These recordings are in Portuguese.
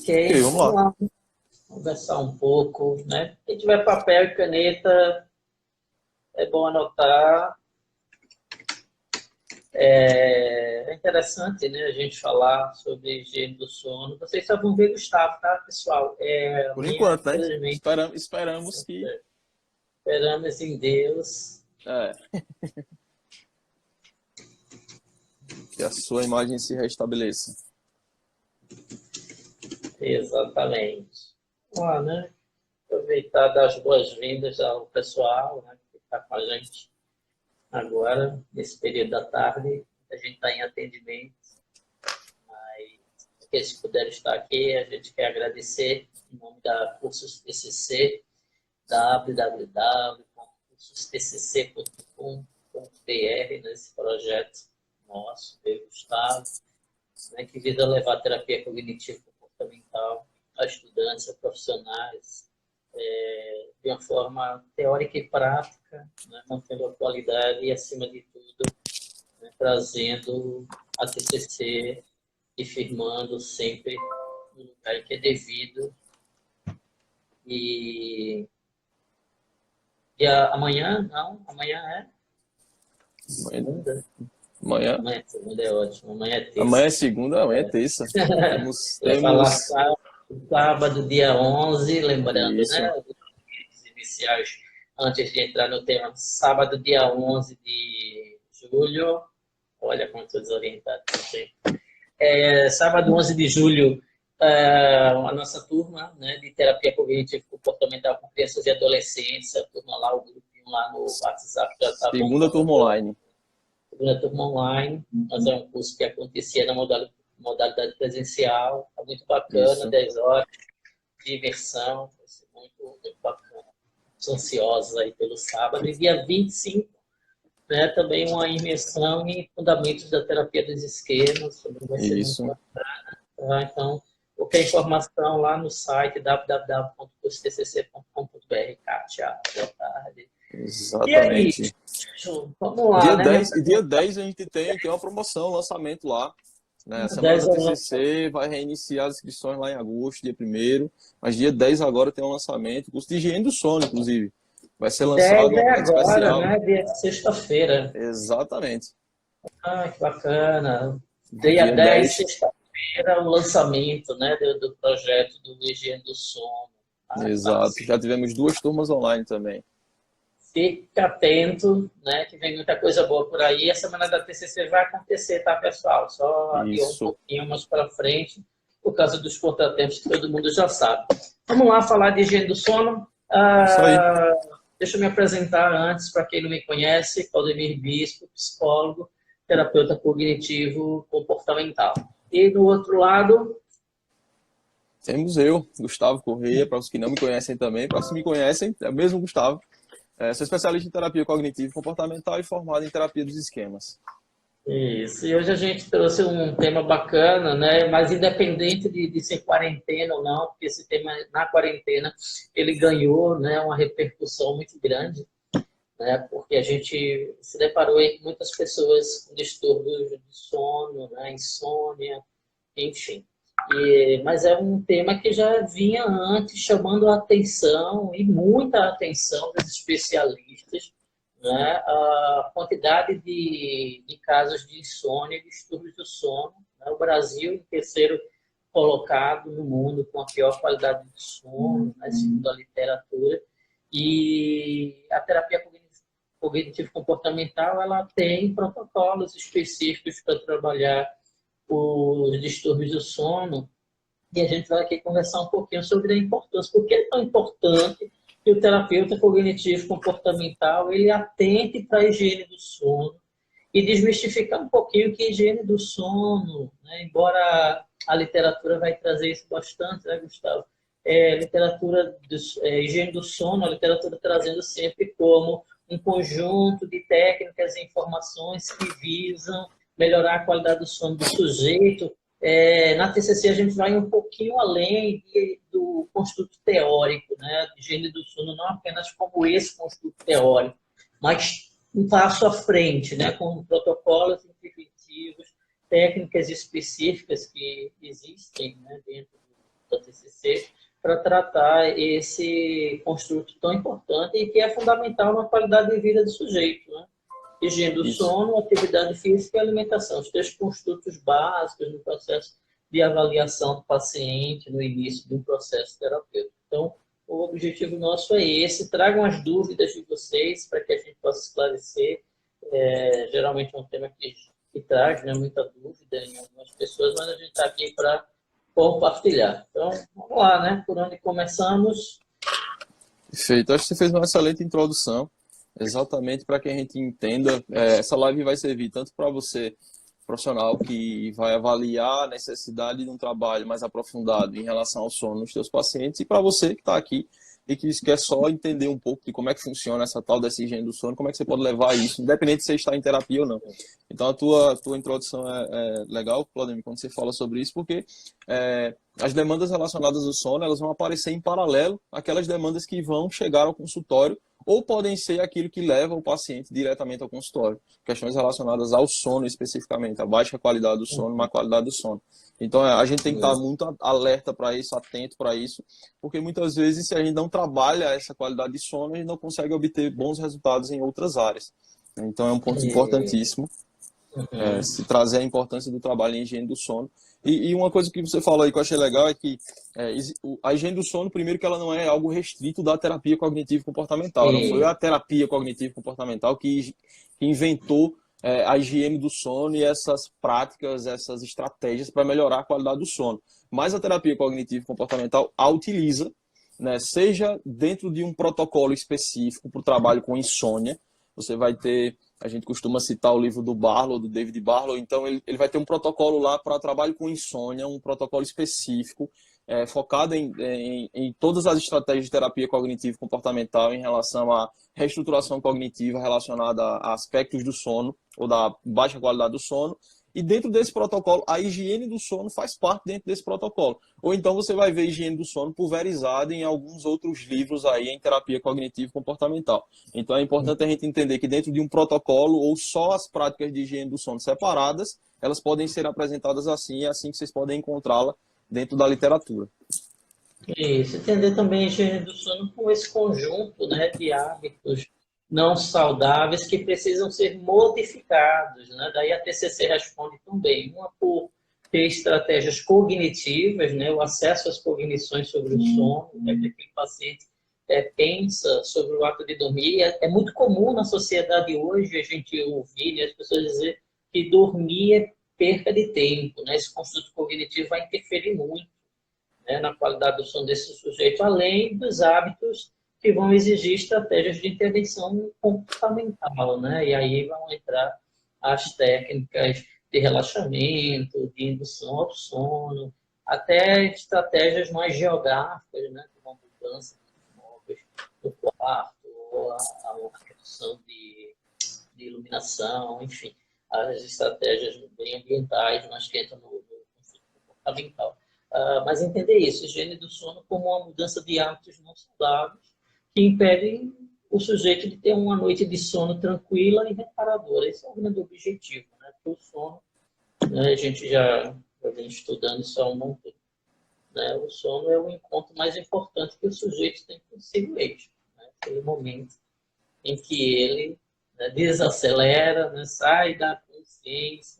Ok, Ok, vamos vamos lá. lá conversar um pouco, né? Quem tiver papel e caneta, é bom anotar. É interessante, né, a gente falar sobre higiene do sono. Vocês só vão ver Gustavo, tá, pessoal? Por Amanhã, enquanto, né? infelizmente, Esperamos que, esperamos em Deus. é, que a sua imagem se restabeleça. Exatamente. Vamos lá, né? Aproveitar dar as boas-vindas ao pessoal, né, que está com a gente agora, nesse período da tarde. A gente está em atendimento. Porque se puder estar aqui, a gente quer agradecer em nome da Cursos TCC, www.cursostcc.com.br, nesse projeto nosso, eu e Gustavo, né, que visa levar a terapia cognitivo-comportamental a estudantes, a profissionais, de uma forma teórica e prática, né, mantendo a qualidade e, acima de tudo, né, trazendo a TCC e firmando sempre no lugar que é devido. E amanhã, não, amanhã é segunda. Amanhã, Amanhã é segunda, é ótimo. Amanhã é amanhã terça. é segunda, amanhã é terça. Temos, Eu ia falar temos sábado, dia 11, lembrando, isso, né, os iniciais, antes de entrar no tema, sábado, dia 11 de julho. Olha como estou desorientado. Sábado, 11 de julho, a nossa turma, né, de terapia cognitivo-comportamental com crianças e adolescentes, a turma lá, o grupinho lá no WhatsApp já está segunda turma bombando. online. Segunda turma online, mas é um curso que acontecia na modalidade presencial, está muito bacana, Isso. 10 horas de imersão, vai ser muito, muito bacana. Estamos ansiosos aí pelo sábado. E dia 25, né, também uma imersão em fundamentos da terapia dos esquemas, também vai ser muito Isso. bacana. Tá? Então, qualquer informação lá no site www.cursotcc.com.br. Kátia, boa tarde. E aí, Exatamente. vamos lá, né? Me Dia apresentar. 10 a gente tem uma promoção, um lançamento lá. Né? A Dia Semana 10 da é o nosso. TCC vai reiniciar as inscrições lá em agosto, dia 1º. Mas dia 10 agora tem um lançamento, curso de higiene do sono, inclusive. Vai ser 10 lançado uma é oferta agora, especial. né? Dia sexta-feira. Exatamente. Ah, que bacana. Dia Dia 10, 10. sexta-feira, o lançamento, né, do projeto do Higiene do Sono. Ah, que Exato. massa. Já tivemos 2 turmas online também. Fica atento, né, que vem muita coisa boa por aí. A semana da TCC vai acontecer, tá, pessoal? Só adiou um Isso. pouquinho mais para frente, por causa dos contratempos que todo mundo já sabe. Vamos lá falar de higiene do sono. Isso aí. Deixa eu me apresentar antes, para quem não me conhece, Claudemir Bispo, psicólogo, terapeuta cognitivo comportamental. E do outro lado, Temos eu, Gustavo Correia, para os que não me conhecem também. Para os que me conhecem, é o mesmo Gustavo. Sou especialista em terapia cognitivo comportamental e formado em terapia dos esquemas. isso. E hoje a gente trouxe um tema bacana, né? Mas independente de ser quarentena ou não, porque esse tema na quarentena ele ganhou, né, uma repercussão muito grande, né? Porque a gente se deparou com muitas pessoas com distúrbios de sono, né, insônia, enfim. Mas é um tema que já vinha antes chamando a atenção e muita atenção dos especialistas, né? A quantidade de casos de insônia e distúrbios do sono. Né? O Brasil, em terceiro colocado no mundo com a pior qualidade de sono, né? Segundo a literatura. E a terapia cognitivo-comportamental ela tem protocolos específicos para trabalhar os distúrbios do sono, e a gente vai aqui conversar um pouquinho sobre a importância, por que é tão importante que o terapeuta cognitivo comportamental ele atente para a higiene do sono e desmistificar um pouquinho que a higiene do sono, né, embora a literatura vai trazer isso bastante, né, Gustavo? Literatura higiene do sono, a literatura trazendo sempre como um conjunto de técnicas e informações que visam melhorar a qualidade do sono do sujeito. Na TCC a gente vai um pouquinho além do construto teórico, né? Higiene do sono não apenas como esse construto teórico, mas um passo à frente, né? Com protocolos interventivos, técnicas específicas que existem, né? Dentro da TCC, para tratar esse construto tão importante e que é fundamental na qualidade de vida do sujeito, né? Higiene do Isso. sono, atividade física e alimentação, os três construtos básicos no processo de avaliação do paciente no início de um processo terapêutico. Então, o objetivo nosso é esse. Tragam as dúvidas de vocês para que a gente possa esclarecer. Geralmente é um tema que traz, né, muita dúvida em algumas pessoas, mas a gente está aqui para compartilhar. Então, vamos lá, né? Por onde começamos? Perfeito. Acho que você fez uma excelente introdução, exatamente para que a gente entenda. Essa live vai servir tanto para você, profissional, que vai avaliar a necessidade de um trabalho mais aprofundado em relação ao sono nos seus pacientes, e para você que está aqui e que quer só entender um pouco de como é que funciona essa tal dessa higiene do sono, como é que você pode levar isso, independente se você está em terapia ou não. Então, a tua introdução é legal, Claudemir, quando você fala sobre isso, porque as demandas relacionadas ao sono, elas vão aparecer em paralelo àquelas demandas que vão chegar ao consultório, ou podem ser aquilo que leva o paciente diretamente ao consultório. Questões relacionadas ao sono especificamente, a baixa qualidade do sono, má qualidade do sono. Então, a gente tem que estar muito alerta para isso, atento para isso, porque muitas vezes, se a gente não trabalha essa qualidade de sono, a gente não consegue obter bons resultados em outras áreas. Então, é um ponto importantíssimo. Se trazer a importância do trabalho em higiene do sono. E uma coisa que você falou aí que eu achei legal é que a higiene do sono, primeiro, que ela não é algo restrito da terapia cognitivo-comportamental. Não foi a terapia cognitivo-comportamental que inventou a higiene do sono e essas práticas, essas estratégias para melhorar a qualidade do sono. Mas a terapia cognitivo-comportamental a utiliza, né, seja dentro de um protocolo específico para o trabalho com insônia. Você vai ter, a gente costuma citar o livro do Barlow, do David Barlow, então ele vai ter um protocolo lá para trabalho com insônia, um protocolo específico, focado em todas as estratégias de terapia cognitivo-comportamental em relação à reestruturação cognitiva relacionada a aspectos do sono ou da baixa qualidade do sono. E dentro desse protocolo, a higiene do sono faz parte dentro desse protocolo. Ou então você vai ver higiene do sono pulverizada em alguns outros livros aí em terapia cognitivo-comportamental. Então é importante a gente entender que dentro de um protocolo, ou só as práticas de higiene do sono separadas, elas podem ser apresentadas assim, e é assim que vocês podem encontrá-la dentro da literatura. Isso, entender também a higiene do sono com esse conjunto, né, de hábitos não saudáveis que precisam ser modificados, né? Daí a TCC responde também, uma por ter estratégias cognitivas, né, o acesso às cognições sobre o sono, né, que aquele paciente pensa sobre o ato de dormir. É muito comum na sociedade hoje a gente ouvir, né, as pessoas dizer que dormir é perca de tempo, né? Esse construto cognitivo vai interferir muito, né, na qualidade do sono desse sujeito, além dos hábitos que vão exigir estratégias de intervenção comportamental, né? E aí vão entrar as técnicas de relaxamento, de indução ao sono, até estratégias mais geográficas, né? Como a mudança de móveis no quarto, ou a redução de iluminação, enfim, as estratégias bem ambientais, mas que entram no conceito comportamental. Mas entender isso, higiene do sono como uma mudança de hábitos não saudáveis que impedem o sujeito de ter uma noite de sono tranquila e reparadora. Esse é o grande objetivo, né? Porque o sono, né, a gente já vem estudando isso há um bom tempo, né? O sono é o encontro mais importante que o sujeito tem consigo mesmo, né? Aquele momento em que ele, né, desacelera, né, sai da consciência,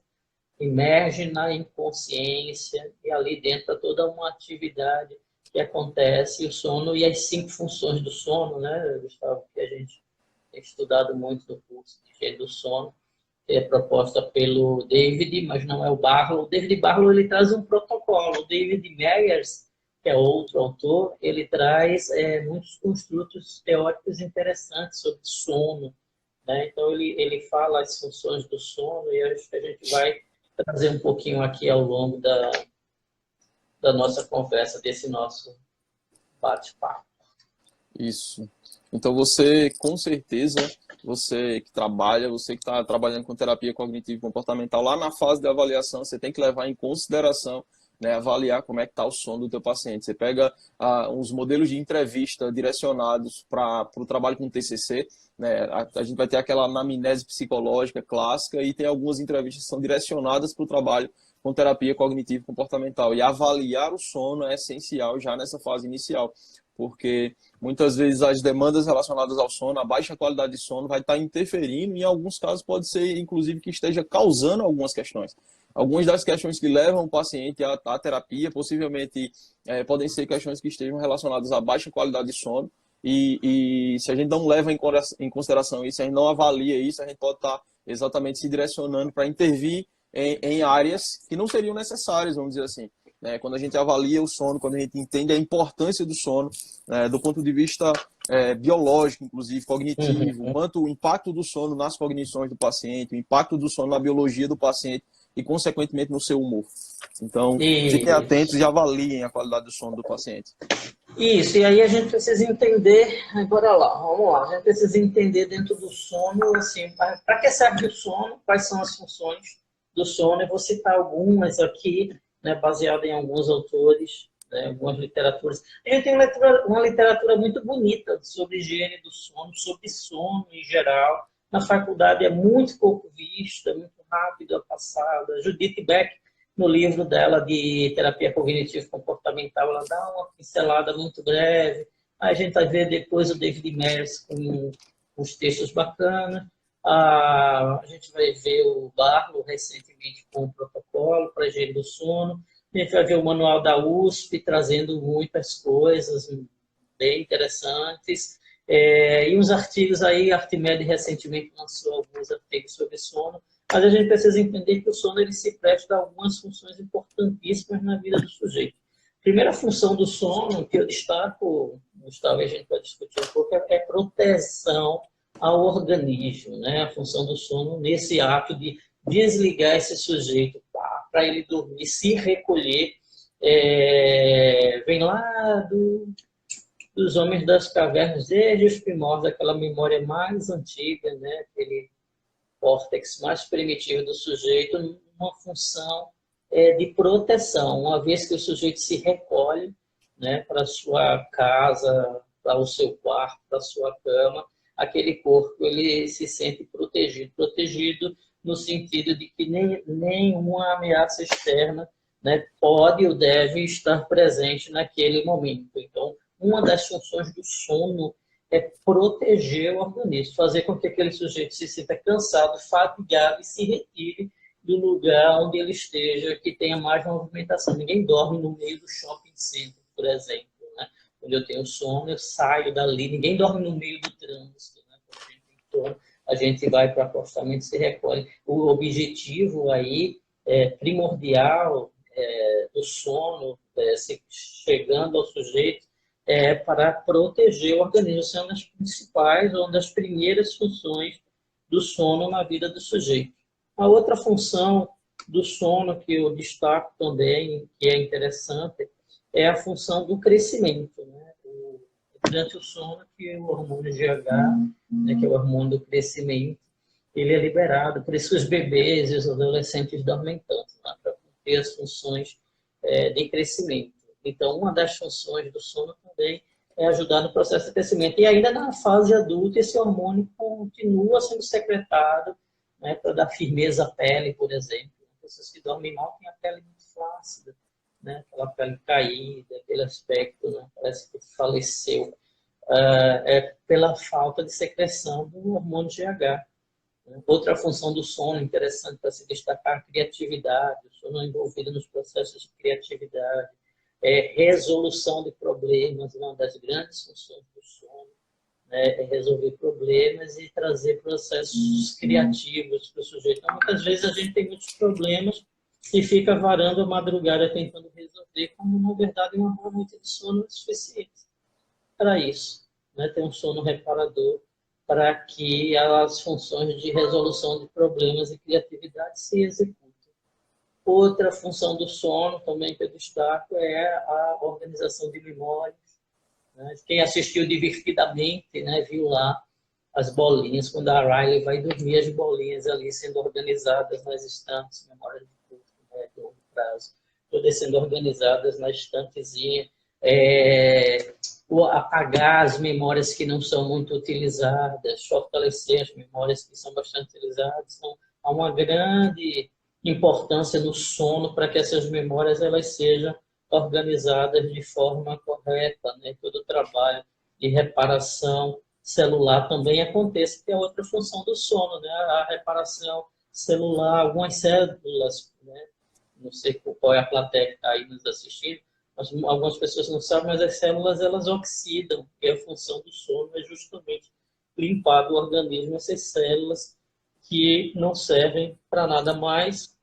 emerge na inconsciência, e ali dentro toda uma atividade que acontece, o sono e as 5 funções do sono, né, Gustavo, que a gente tem estudado muito no curso de higiene do sono, que é proposta pelo David, mas não é o Barlow. O David Barlow, ele traz um protocolo. O David Meyers, que é outro autor, ele traz muitos construtos teóricos interessantes sobre sono, né? Então, ele fala as funções do sono, e acho que a gente vai trazer um pouquinho aqui ao longo da nossa conversa, desse nosso bate-papo. Isso. Então você, com certeza, você que trabalha, você que está trabalhando com terapia cognitivo comportamental, lá na fase de avaliação, você tem que levar em consideração, né, avaliar como é que está o sono do teu paciente. Você pega uns modelos de entrevista direcionados para o trabalho com TCC, né, a gente vai ter aquela anamnese psicológica clássica, e tem algumas entrevistas que são direcionadas para o trabalho com terapia cognitivo-comportamental. E avaliar o sono é essencial já nessa fase inicial, porque muitas vezes as demandas relacionadas ao sono, a baixa qualidade de sono vai estar interferindo, e em alguns casos pode ser, inclusive, que esteja causando algumas questões. Algumas das questões que levam o paciente à terapia, possivelmente, podem ser questões que estejam relacionadas à baixa qualidade de sono, e se a gente não leva em consideração isso, se a gente não avalia isso, a gente pode estar exatamente se direcionando para intervir em áreas que não seriam necessárias, vamos dizer assim. Quando a gente avalia o sono, quando a gente entende a importância do sono, do ponto de vista biológico, inclusive cognitivo, quanto o impacto do sono nas cognições do paciente, o impacto do sono na biologia do paciente e, consequentemente, no seu humor. Então, fiquem atentos e avaliem a qualidade do sono do paciente. Isso, e aí a gente precisa entender, agora lá, vamos lá, a gente precisa entender dentro do sono, assim, para que serve o sono, quais são as funções do sono. Eu vou citar algumas aqui, né, baseado em alguns autores, né, algumas literaturas. A gente tem uma literatura muito bonita sobre higiene do sono, sobre sono em geral. Na faculdade é muito pouco vista, muito rápido a passada. Judith Beck, no livro dela de terapia cognitivo-comportamental, ela dá uma pincelada muito breve. Aí a gente vai ver depois o David Mayer com uns textos bacanas. A gente vai ver o Barlow recentemente com o protocolo para higiene do sono. A gente vai ver o manual da USP trazendo muitas coisas bem interessantes. E uns artigos aí, a Artimed recentemente lançou alguns artigos sobre sono. Mas a gente precisa entender que o sono ele se presta a algumas funções importantíssimas na vida do sujeito. A primeira função do sono, que eu destaco, Gustavo, a gente pode discutir um pouco, é proteção ao organismo, né? A função do sono nesse ato de desligar esse sujeito para ele dormir, se recolher, vem lá dos homens das cavernas, desde os primórdios, aquela memória mais antiga, né? Aquele córtex mais primitivo do sujeito, uma função de proteção, uma vez que o sujeito se recolhe, né, para a sua casa, para o seu quarto, para a sua cama, aquele corpo ele se sente protegido no sentido de que nenhuma ameaça externa, né, pode ou deve estar presente naquele momento. Então, uma das funções do sono é proteger o organismo, fazer com que aquele sujeito se sinta cansado, fatigado e se retire do lugar onde ele esteja, que tenha mais movimentação. Ninguém dorme no meio do shopping center, por exemplo, né? Quando eu tenho sono, eu saio dali. Ninguém dorme no meio do trânsito, né? Então, a gente vai para o acostamento e se recolhe. O objetivo aí primordial do sono, chegando ao sujeito, para proteger o organismo, são as principais ou das primeiras funções do sono na vida do sujeito. A outra função do sono que eu destaco também, que é interessante, é a função do crescimento, né? Durante o sono, que o hormônio GH, né, que é o hormônio do crescimento, ele é liberado, por isso os bebês e os adolescentes dormem tanto, né, para cumprir as funções de crescimento. Então, uma das funções do sono também é ajudar no processo de crescimento. E ainda na fase adulta, esse hormônio continua sendo secretado, né, para dar firmeza à pele, por exemplo. Pessoas que dormem mal têm a pele muito flácida, né, aquela pele caída, aquele aspecto, né, parece que faleceu. Pela falta de secreção do hormônio GH. Outra função do sono interessante para se destacar, a criatividade. O sono é envolvido nos processos de criatividade. Resolução de problemas, uma das grandes funções do sono, né, é resolver problemas e trazer processos criativos para o sujeito. Então, muitas vezes a gente tem muitos problemas e fica varando a madrugada tentando resolver, como na verdade uma boa noite de sono é suficiente para isso, né? Ter um sono reparador para que as funções de resolução de problemas e criatividade se executem. Outra função do sono também que eu destaco é a organização de memórias. Né? Quem assistiu Divertidamente, né, viu lá as bolinhas, quando a Riley vai dormir, as bolinhas ali sendo organizadas nas estantes, memórias de curto, né, de longo prazo, todas sendo organizadas na estantezinha. Apagar as memórias que não são muito utilizadas, fortalecer as memórias que são bastante utilizadas. Então, há uma grande importância no sono para que essas memórias elas sejam organizadas de forma correta, né? Todo o trabalho de reparação celular também acontece, que é outra função do sono, né? A reparação celular, algumas células, né? Não sei qual é a plateia que está aí nos assistindo, mas algumas pessoas não sabem, mas as células elas oxidam, e a função do sono é justamente limpar do organismo essas células que não servem para nada mais,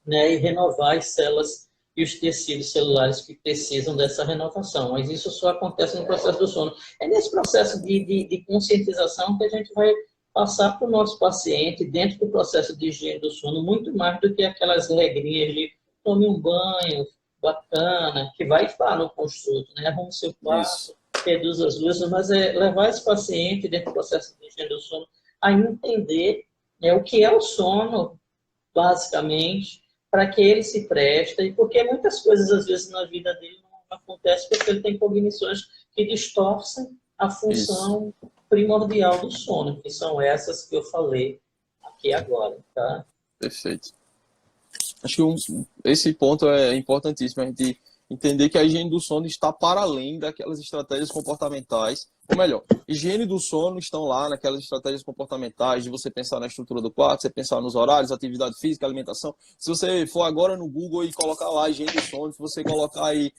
né, e renovar as células e os tecidos celulares que precisam dessa renovação. Mas isso só acontece no processo do sono. É nesse processo de conscientização que a gente vai passar para o nosso paciente, dentro do processo de higiene do sono, muito mais do que aquelas regrinhas de tome um banho bacana, que vai estar no construto, né? Arrume seu Isso. quarto, reduz as luzes, mas é levar esse paciente, dentro do processo de higiene do sono, a entender, né, o que é o sono, basicamente, para que ele se presta, e porque muitas coisas, às vezes, na vida dele não acontecem porque ele tem cognições que distorcem a Isso. função primordial do sono, que são essas que eu falei aqui agora, tá? Perfeito. Acho que esse ponto é importantíssimo, a gente entender que a higiene do sono está para além daquelas estratégias comportamentais, ou melhor, higiene do sono estão lá naquelas estratégias comportamentais de você pensar na estrutura do quarto, você pensar nos horários, atividade física, alimentação. Se você for agora no Google e colocar lá higiene do sono, se você colocar aí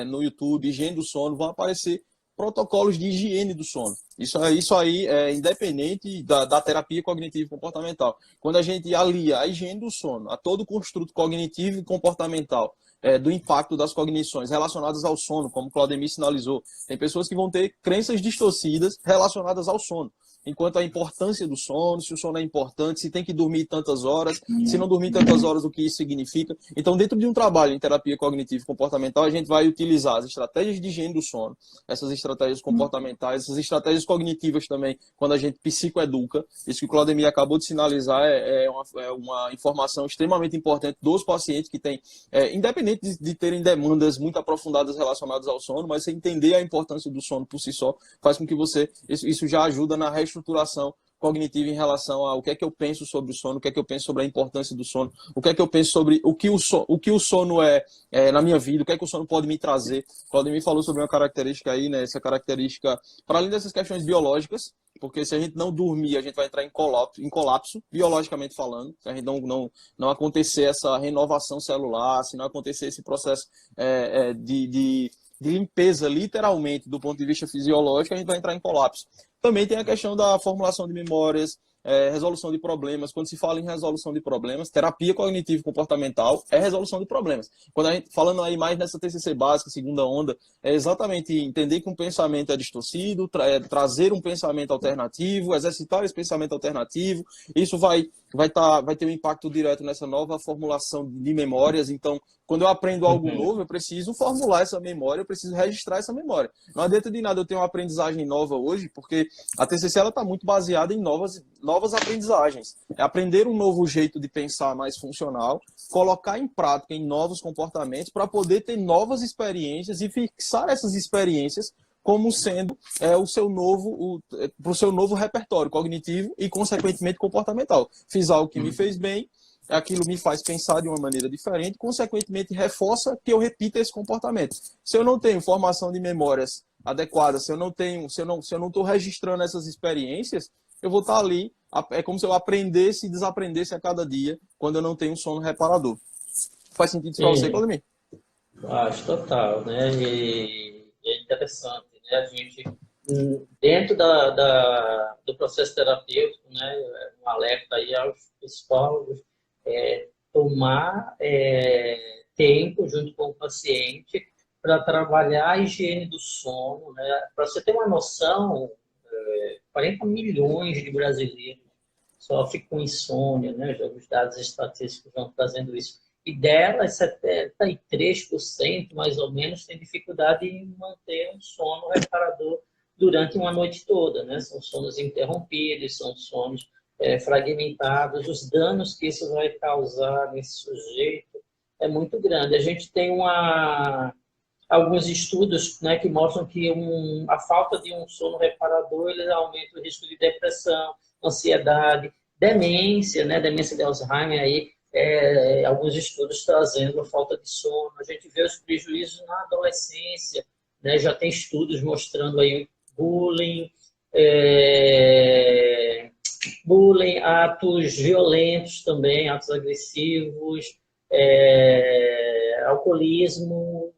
no YouTube higiene do sono, vão aparecer protocolos de higiene do sono. Isso aí é independente da terapia cognitivo comportamental. Quando a gente alia a higiene do sono a todo o construto cognitivo e comportamental, do impacto das cognições relacionadas ao sono, como o Claudemir sinalizou, tem pessoas que vão ter crenças distorcidas relacionadas ao sono. Enquanto a importância do sono, se o sono é importante, se tem que dormir tantas horas, se não dormir tantas horas, o que isso significa. Então, dentro de um trabalho em terapia cognitivo comportamental, a gente vai utilizar as estratégias de higiene do sono, essas estratégias comportamentais, essas estratégias cognitivas também, quando a gente psicoeduca. Isso que o Claudemir acabou de sinalizar é uma informação extremamente importante dos pacientes que têm, independente de terem demandas muito aprofundadas relacionadas ao sono, mas você entender a importância do sono por si só, faz com que isso já ajuda na reestruturação cognitiva em relação ao que é que eu penso sobre o sono, o que é que eu penso sobre a importância do sono, o que é que eu penso sobre o que o sono na minha vida, o que é que o sono pode me trazer. O Claudemir falou sobre uma característica aí, né? Essa característica, para além dessas questões biológicas, porque se a gente não dormir, a gente vai entrar em colapso biologicamente falando, se a gente não acontecer essa renovação celular, se não acontecer esse processo de limpeza, literalmente, do ponto de vista fisiológico, a gente vai entrar em colapso. Também tem a questão da formulação de memórias, resolução de problemas. Quando se fala em resolução de problemas, terapia cognitivo-comportamental é resolução de problemas. Quando a gente, falando aí mais nessa TCC básica, segunda onda, é exatamente entender que um pensamento é distorcido, trazer um pensamento alternativo, exercitar esse pensamento alternativo. Isso vai ter um impacto direto nessa nova formulação de memórias. Então, quando eu aprendo algo novo, eu preciso formular essa memória, eu preciso registrar essa memória. Não adianta de nada eu ter uma aprendizagem nova hoje, porque a TCC está muito baseada em novas aprendizagens. É aprender um novo jeito de pensar mais funcional, colocar em prática em novos comportamentos para poder ter novas experiências e fixar essas experiências como sendo o seu novo repertório cognitivo e, consequentemente, comportamental. Fiz algo que me fez bem, aquilo me faz pensar de uma maneira diferente, consequentemente reforça que eu repita esse comportamento. Se eu não tenho formação de memórias adequada, se eu não estou registrando essas experiências, eu vou estar ali, é como se eu aprendesse e desaprendesse a cada dia, quando eu não tenho um sono reparador. Faz sentido isso para você, Sim, Claudemir? acho total, né? E é interessante, né? A gente, dentro do processo terapêutico, né? Um alerta aí aos psicólogos, tomar tempo junto com o paciente para trabalhar a higiene do sono, né? Para você ter uma noção, 40 milhões de brasileiros sofrem com insônia, né? Os dados estatísticos vão trazendo isso. E delas, 73% mais ou menos têm dificuldade em manter um sono reparador durante uma noite toda, né? São sonos interrompidos, são sonos fragmentados. Os danos que isso vai causar nesse sujeito é muito grande. A gente tem alguns estudos, né, que mostram que a falta de um sono reparador ele aumenta o risco de depressão, ansiedade, demência, né, demência de Alzheimer aí alguns estudos trazendo a falta de sono. A gente vê os prejuízos na adolescência, né? Já tem estudos mostrando aí bullying, atos violentos também, atos agressivos, alcoolismo,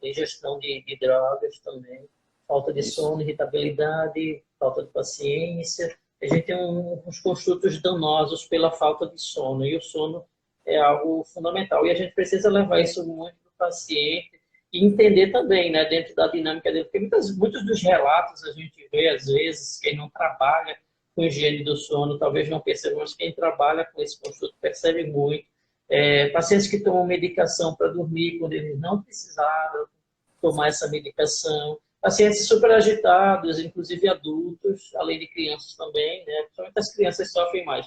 ingestão de drogas também, falta de sono, irritabilidade, falta de paciência. A gente tem uns construtos danosos pela falta de sono, e o sono é algo fundamental. E a gente precisa levar isso muito para o paciente e entender também, né, dentro da dinâmica dele, porque muitos dos relatos a gente vê, às vezes, quem não trabalha com higiene do sono, talvez não perceba, mas quem trabalha com esse construto percebe muito. Pacientes que tomam medicação para dormir quando eles não precisaram tomar essa medicação, pacientes super agitados, inclusive adultos, além de crianças também, né? Principalmente as crianças sofrem mais,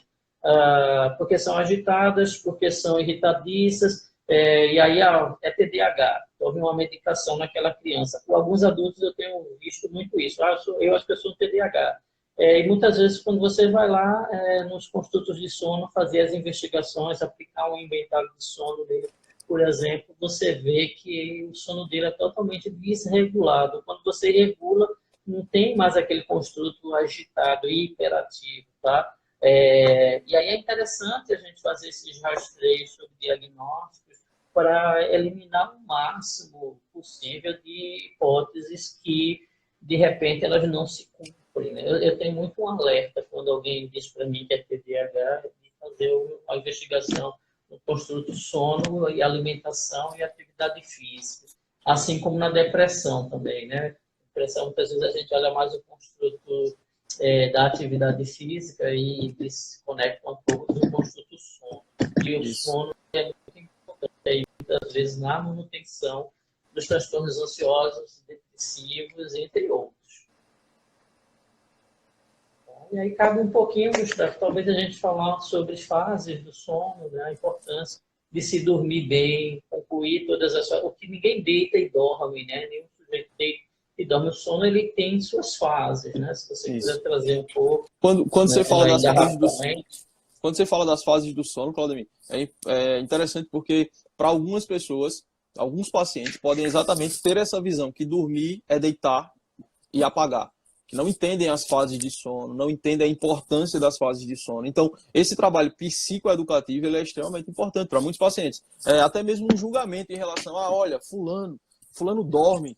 porque são agitadas, porque são irritadiças, e aí é TDAH, houve uma medicação naquela criança. Com alguns adultos eu tenho visto muito isso, eu acho que eu sou TDAH. E muitas vezes, quando você vai lá nos consultos de sono, fazer as investigações, aplicar um inventário de sono dele, por exemplo, você vê que o sono dele é totalmente desregulado. Quando você regula, não tem mais aquele construto agitado e hiperativo, tá? E aí é interessante a gente fazer esses rastreios sobre diagnósticos para eliminar o máximo possível de hipóteses que, de repente, elas não se cumprem, né? Eu tenho muito um alerta quando alguém diz para mim que é TDAH, de fazer uma investigação no construto sono e alimentação e atividade física, assim como na depressão também, né? Depressão, muitas vezes a gente olha mais o construto da atividade física e se conecta um pouco do construto sono. E o sono é muito importante, muitas vezes, na manutenção dos transtornos ansiosos, depressivos, entre outros. E aí cabe um pouquinho, Gustavo, talvez a gente falar sobre as fases do sono, né? A importância de se dormir bem, concluir todas as fases. O que ninguém deita e dorme, né? Nenhum sujeito deita e dorme. O sono, ele tem suas fases, né? Se você quiser trazer um pouco. Quando né, você fala das fases do sono, quando você fala das fases do sono, Claudemir, é interessante porque para algumas pessoas, alguns pacientes podem exatamente ter essa visão que dormir é deitar e apagar, que não entendem as fases de sono, não entendem a importância das fases de sono. Então, esse trabalho psicoeducativo ele é extremamente importante para muitos pacientes. Até mesmo um julgamento em relação a, olha, fulano dorme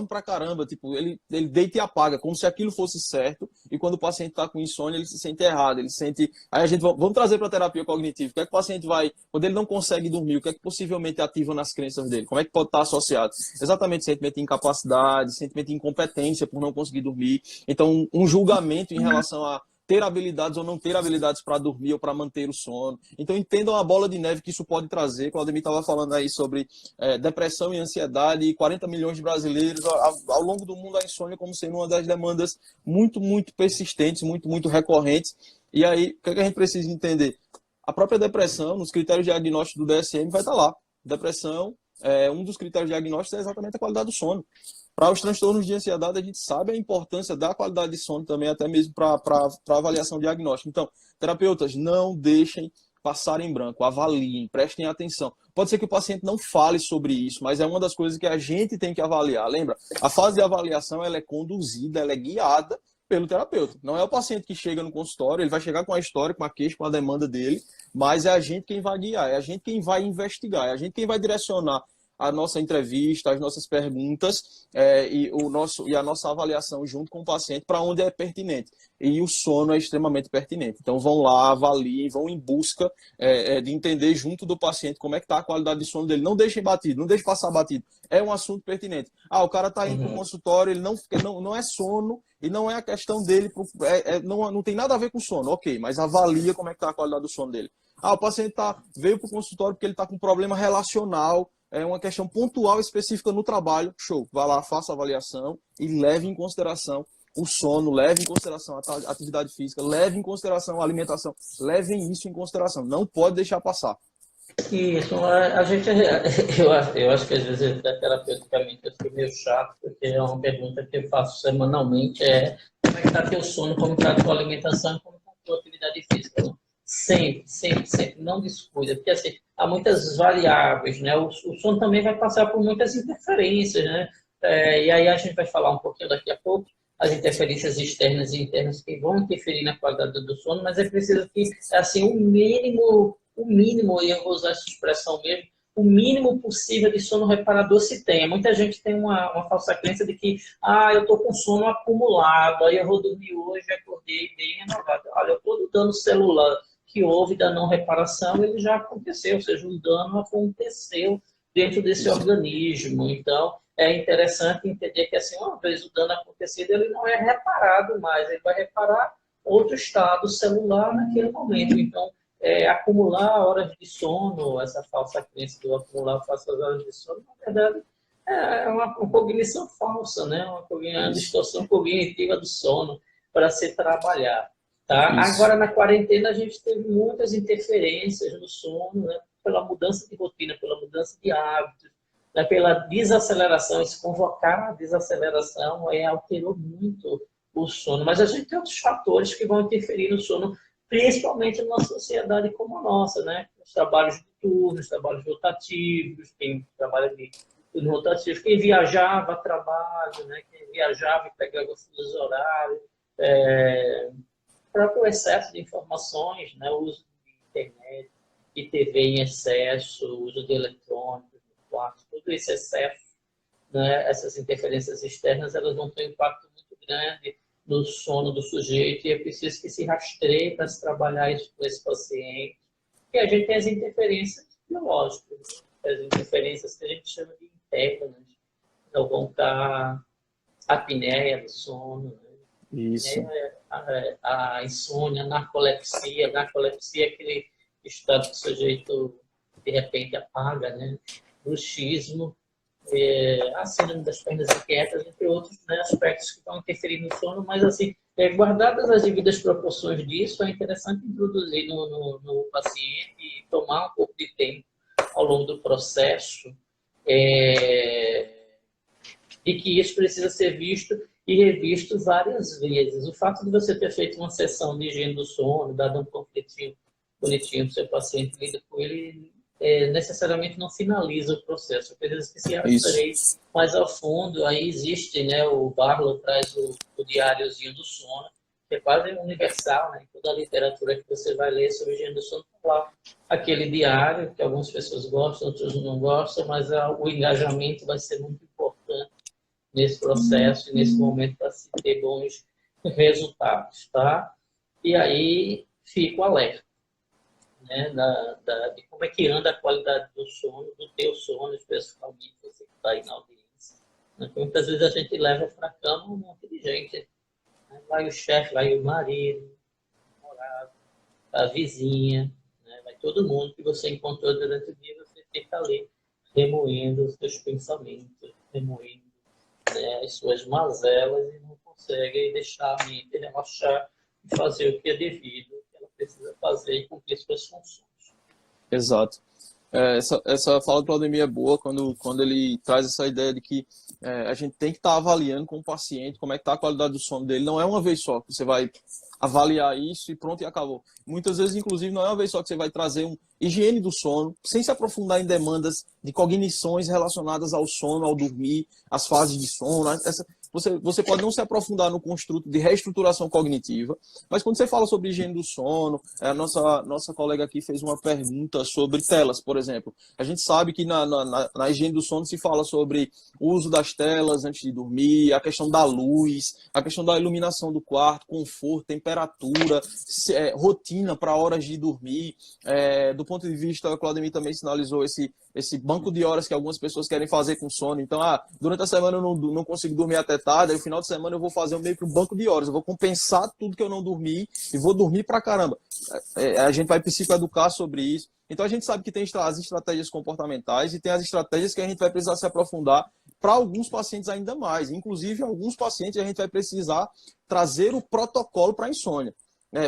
pra caramba, tipo, ele deita e apaga, como se aquilo fosse certo, e quando o paciente está com insônia, ele se sente errado, ele sente... Aí a gente, vamos trazer para a terapia cognitiva, o que é que o paciente vai, quando ele não consegue dormir, o que é que possivelmente ativa nas crenças dele, como é que pode estar associado? Exatamente, sentimento de incapacidade, sentimento de incompetência por não conseguir dormir, então um julgamento em relação a ter habilidades ou não ter habilidades para dormir ou para manter o sono. Então, entendam a bola de neve que isso pode trazer. Claudemir estava falando aí sobre depressão e ansiedade, e 40 milhões de brasileiros, ao longo do mundo, a insônia como sendo uma das demandas muito, muito persistentes, muito, muito recorrentes. E aí, o que a gente precisa entender? A própria depressão, nos critérios diagnósticos do DSM, vai estar lá. Depressão, um dos critérios diagnósticos é exatamente a qualidade do sono. Para os transtornos de ansiedade, a gente sabe a importância da qualidade de sono também, até mesmo para avaliação diagnóstica. Então, terapeutas, não deixem passar em branco, avaliem, prestem atenção. Pode ser que o paciente não fale sobre isso, mas é uma das coisas que a gente tem que avaliar. Lembra? A fase de avaliação ela é conduzida, ela é guiada pelo terapeuta. Não é o paciente que chega no consultório, ele vai chegar com a história, com a queixa, com a demanda dele, mas é a gente quem vai guiar, é a gente quem vai investigar, é a gente quem vai direcionar a nossa entrevista, as nossas perguntas e a nossa avaliação junto com o paciente para onde é pertinente. E o sono é extremamente pertinente. Então vão lá, avaliem, vão em busca de entender junto do paciente como é que está a qualidade de sono dele. Não deixem batido, não deixem passar batido. É um assunto pertinente. O cara está indo para o consultório, ele não é sono e não é a questão dele, não tem nada a ver com sono. Ok, mas avalia como é que está a qualidade do sono dele. O paciente veio para o consultório porque ele está com um problema relacional, é uma questão pontual específica no trabalho, show, vá lá, faça a avaliação e leve em consideração o sono, leve em consideração a atividade física, leve em consideração a alimentação, levem isso em consideração, não pode deixar passar. Isso, a gente, eu acho que às vezes terapeuticamente eu fico meio chato, porque é uma pergunta que eu faço semanalmente, como é que está teu sono, como está a tua alimentação, como está a tua atividade física? Não? sempre, não descuida, porque assim, há muitas variáveis, né? O sono também vai passar por muitas interferências, né? E aí a gente vai falar um pouquinho daqui a pouco, as interferências externas e internas que vão interferir na qualidade do sono, mas é preciso que, assim, o mínimo, e eu vou usar essa expressão mesmo, o mínimo possível de sono reparador se tenha. Muita gente tem uma falsa crença de que, eu estou com sono acumulado, aí eu vou dormir hoje, acordei bem renovado. Olha, todo dano celular que houve da não reparação, ele já aconteceu, ou seja, o dano aconteceu dentro desse organismo. Então, é interessante entender que, assim, uma vez o dano acontecido, ele não é reparado mais, ele vai reparar outro estado celular naquele momento. Então, acumular horas de sono, essa falsa crença do acumular falsas horas de sono, na verdade, é uma cognição falsa, né? Uma distorção cognitiva do sono para se trabalhar. Tá? Agora, na quarentena, a gente teve muitas interferências no sono, né? Pela mudança de rotina, pela mudança de hábitos, né? Pela desaceleração, esse convocar a desaceleração alterou muito o sono. Mas a gente tem outros fatores que vão interferir no sono, principalmente numa sociedade como a nossa, né? Os trabalhos de turno, os trabalhos rotativos, quem trabalha de turno rotativo, quem viajava a trabalho, né? Quem viajava e pegava os fusos horários, o próprio excesso de informações, né? O uso de internet, de TV em excesso, o uso de eletrônicos no quarto, todo esse excesso, né? Essas interferências externas, elas vão ter um impacto muito grande no sono do sujeito, e é preciso que se rastreie para se trabalhar isso com esse paciente. E a gente tem as interferências biológicas, as interferências que a gente chama de internas, então vão estar a apneia do sono, né? Isso. A insônia, a narcolepsia. A narcolepsia é aquele estado que o sujeito, de repente, apaga, né? Bruxismo, a síndrome das pernas inquietas, entre outros, né, aspectos que vão interferir no sono, mas, assim, guardadas as devidas proporções disso, é interessante introduzir no paciente e tomar um pouco de tempo ao longo do processo, e que isso precisa ser visto e revisto várias vezes. O fato de você ter feito uma sessão de higiene do sono, dado um panfletinho bonitinho para o seu paciente, lida com ele, necessariamente não finaliza o processo. Eu acredito que se rastreie mais a fundo, aí existe, né, o Barlow traz o diáriozinho do sono, que é quase universal, né? Em toda a literatura que você vai ler sobre higiene do sono, tá lá aquele diário, que algumas pessoas gostam, outras não gostam, mas o engajamento vai ser muito importante nesse processo e nesse momento para se ter bons resultados, tá? E aí fica o alerta, né, de como é que anda a qualidade do sono, do teu sono, especificamente você que está aí na audiência. Né? Muitas vezes a gente leva para a cama um monte de gente. Né? Vai o chefe, vai o marido, o namorado, a vizinha, né? Vai todo mundo que você encontrou durante o dia, você fica ali remoendo os seus pensamentos, remoendo, né, as suas mazelas, e não consegue deixar a mente relaxar e fazer o que é devido, o que ela precisa fazer e cumprir suas funções. Exato. Essa fala do Claudemir é boa quando ele traz essa ideia de que a gente tem que estar avaliando com o paciente como é que está a qualidade do sono dele. Não é uma vez só que você vai avaliar isso e pronto, e acabou. Muitas vezes, inclusive, não é uma vez só que você vai trazer uma higiene do sono, sem se aprofundar em demandas de cognições relacionadas ao sono, ao dormir, as fases de sono. Você pode não se aprofundar no construto de reestruturação cognitiva, mas quando você fala sobre higiene do sono, a nossa colega aqui fez uma pergunta sobre telas, por exemplo. A gente sabe que na higiene do sono se fala sobre o uso das telas antes de dormir, a questão da luz, a questão da iluminação do quarto, conforto, temperatura, rotina para horas de dormir. Do ponto de vista, a Claudemir também sinalizou esse banco de horas que algumas pessoas querem fazer com sono. Então, durante a semana eu não consigo dormir até tarde, aí no final de semana eu vou fazer meio que um banco de horas. Eu vou compensar tudo que eu não dormi e vou dormir pra caramba. A gente vai psicoeducar sobre isso. Então, a gente sabe que tem as estratégias comportamentais e tem as estratégias que a gente vai precisar se aprofundar para alguns pacientes ainda mais. Inclusive, alguns pacientes a gente vai precisar trazer o protocolo para insônia.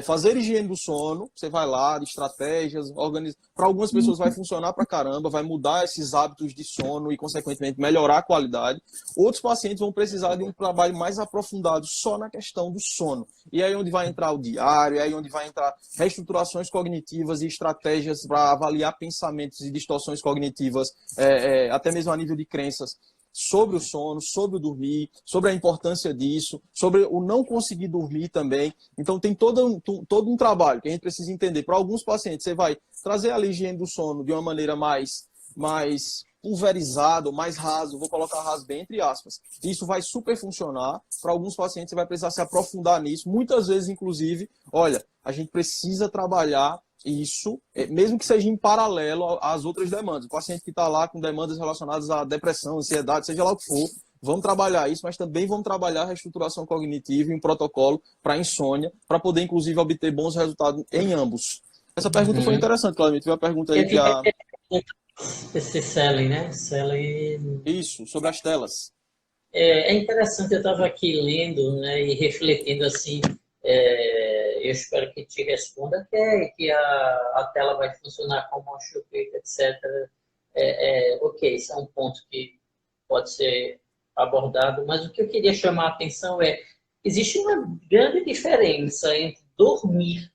fazer higiene do sono, você vai lá, estratégias, organiza. Para algumas pessoas vai funcionar para caramba, vai mudar esses hábitos de sono e, consequentemente, melhorar a qualidade. Outros pacientes vão precisar de um trabalho mais aprofundado só na questão do sono. E aí onde vai entrar o diário, aí onde vai entrar reestruturações cognitivas e estratégias para avaliar pensamentos e distorções cognitivas, até mesmo a nível de crenças, sobre o sono, sobre o dormir, sobre a importância disso, sobre o não conseguir dormir também. Então tem todo um trabalho que a gente precisa entender. Para alguns pacientes, você vai trazer a higiene do sono de uma maneira mais pulverizada, mais raso, vou colocar raso bem entre aspas. Isso vai super funcionar. Para alguns pacientes, você vai precisar se aprofundar nisso. Muitas vezes, inclusive, olha, a gente precisa trabalhar isso, mesmo que seja em paralelo às outras demandas. O paciente que está lá com demandas relacionadas à depressão, ansiedade, seja lá o que for, vamos trabalhar isso, mas também vamos trabalhar a reestruturação cognitiva e um protocolo para insônia, para poder, inclusive, obter bons resultados em ambos. Essa pergunta foi interessante, Claudemir. Teve uma pergunta aí que a... Esse Selling, né? Selling... Isso, sobre as telas. É interessante, eu estava aqui lendo, né, e refletindo assim, eu espero que te responda que a tela vai funcionar como uma chupeta, etc. Ok, isso é um ponto que pode ser abordado, mas o que eu queria chamar a atenção existe uma grande diferença entre dormir